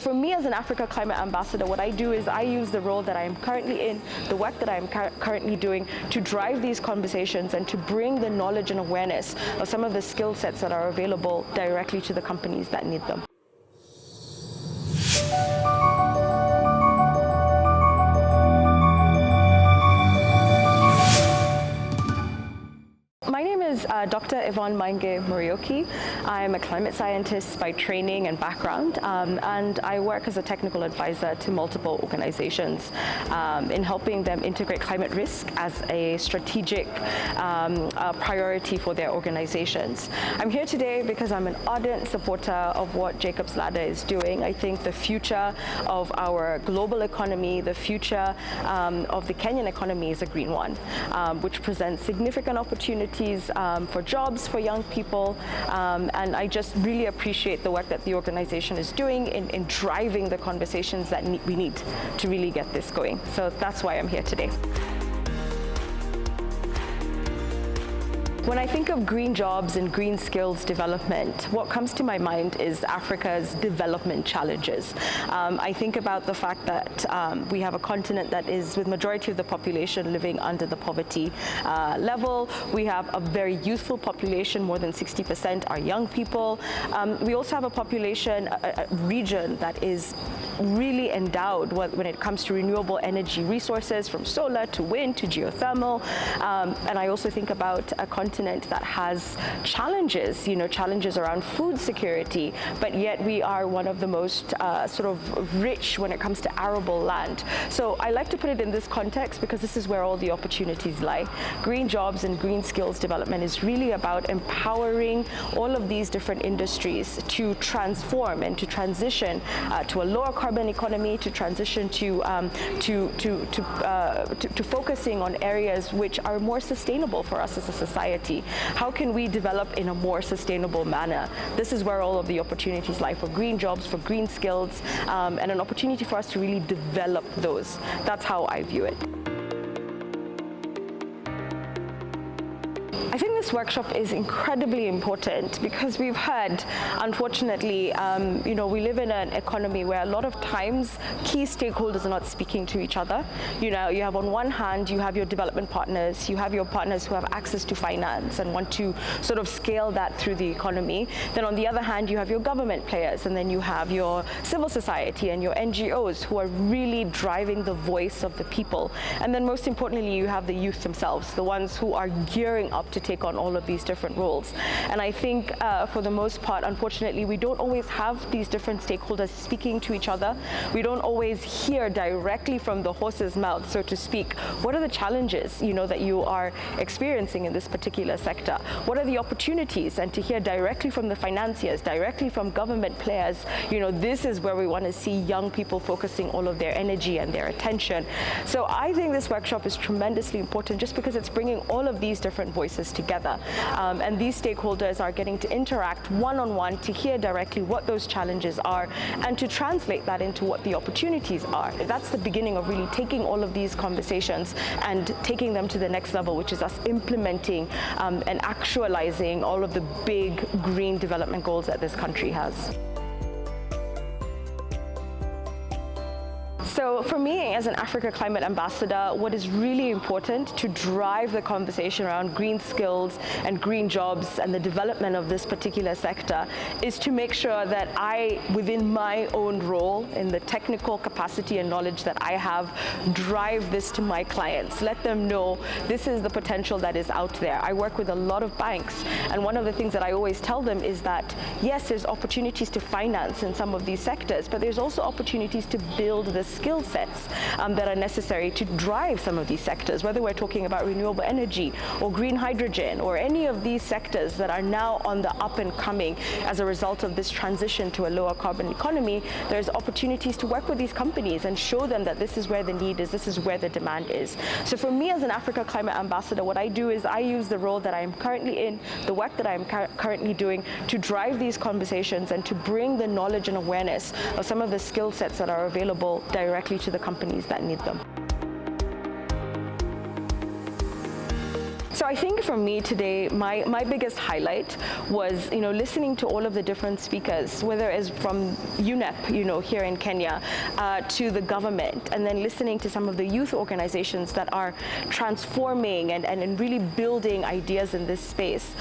for me as an Africa Climate Ambassador, what I do is I use the role that I am currently in, the work that I am currently doing, to drive these conversations and to bring the knowledge and awareness of some of the skill sets that are available directly to the companies that need them. My name is Dr. Yvonne Maingey-Muriuki. I'm a climate scientist by training and background, and I work as a technical advisor to multiple organizations in helping them integrate climate risk as a strategic priority for their organizations. I'm here today because I'm an ardent supporter of what Jacob's Ladder is doing. I think the future of our global economy, the future of the Kenyan economy is a green one, which presents significant opportunities for jobs for young people, and I just really appreciate the work that the organization is doing in driving the conversations that we need to really get this going. So that's why I'm here today. When I think of green jobs and green skills development, what comes to my mind is Africa's development challenges. I think about the fact that we have a continent that is, with majority of the population living under the poverty level. We have a very youthful population, more than 60% are young people. We also have a population, a region that is really endowed when it comes to renewable energy resources, from solar to wind to geothermal. And I also think about a continent that has challenges, challenges around food security, but yet we are one of the most sort of rich when it comes to arable land. So I like to put it in this context because this is where all the opportunities lie. Green jobs and green skills development is really about empowering all of these different industries to transform and to transition to a lower carbon economy, to transition to focusing on areas which are more sustainable for us as a society. How can we develop in a more sustainable manner? This is where all of the opportunities lie for green jobs, for green skills, and an opportunity for us to really develop those. That's how I view it. I think this workshop is incredibly important because we've heard, unfortunately, we live in an economy where a lot of times key stakeholders are not speaking to each other. You have on one hand, you have your development partners, you have your partners who have access to finance and want to sort of scale that through the economy. Then on the other hand, you have your government players, and then you have your civil society and your NGOs who are really driving the voice of the people. And then most importantly, you have the youth themselves, the ones who are gearing up to take on all of these different roles. And I think for the most part, unfortunately, we don't always have these different stakeholders speaking to each other. We don't always hear directly from the horse's mouth, so to speak, what are the challenges, that you are experiencing in this particular sector? What are the opportunities? And to hear directly from the financiers, directly from government players, this is where we want to see young people focusing all of their energy and their attention. So I think this workshop is tremendously important just because it's bringing all of these different voices together. And these stakeholders are getting to interact one-on-one to hear directly what those challenges are and to translate that into what the opportunities are. That's the beginning of really taking all of these conversations and taking them to the next level, which is us implementing and actualizing all of the big green development goals that this country has. So for me, as an Africa Climate Ambassador, what is really important to drive the conversation around green skills and green jobs and the development of this particular sector is to make sure that I, within my own role in the technical capacity and knowledge that I have, drive this to my clients. Let them know this is the potential that is out there. I work with a lot of banks, and one of the things that I always tell them is that, yes, there's opportunities to finance in some of these sectors, but there's also opportunities to build the skill sets that are necessary to drive some of these sectors, whether we're talking about renewable energy or green hydrogen or any of these sectors that are now on the up and coming as a result of this transition to a lower carbon economy. There's opportunities to work with these companies and show them that this is where the need is, this is where the demand is. So for me as an Africa Climate Ambassador, what I do is I use the role that I am currently in, the work that I am currently doing, to drive these conversations and to bring the knowledge and awareness of some of the skill sets that are available directly to the companies that need them. So I think for me today, my biggest highlight was, listening to all of the different speakers, whether it's from UNEP, here in Kenya, to the government, and then listening to some of the youth organizations that are transforming and really building ideas in this space.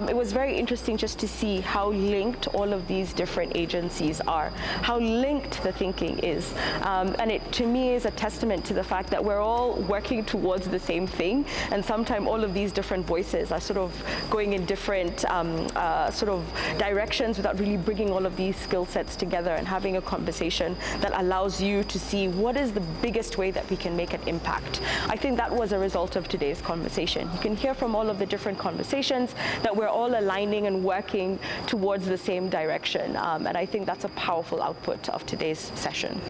It was very interesting just to see how linked all of these different agencies are, how linked the thinking is. And it, to me, is a testament to the fact that we're all working towards the same thing, and sometimes all of these different voices are sort of going in different sort of directions without really bringing all of these skill sets together and having a conversation that allows you to see what is the biggest way that we can make an impact. I think that was a result of today's conversation. You can hear from all of the different conversations that we're all aligning and working towards the same direction. And I think that's a powerful output of today's session.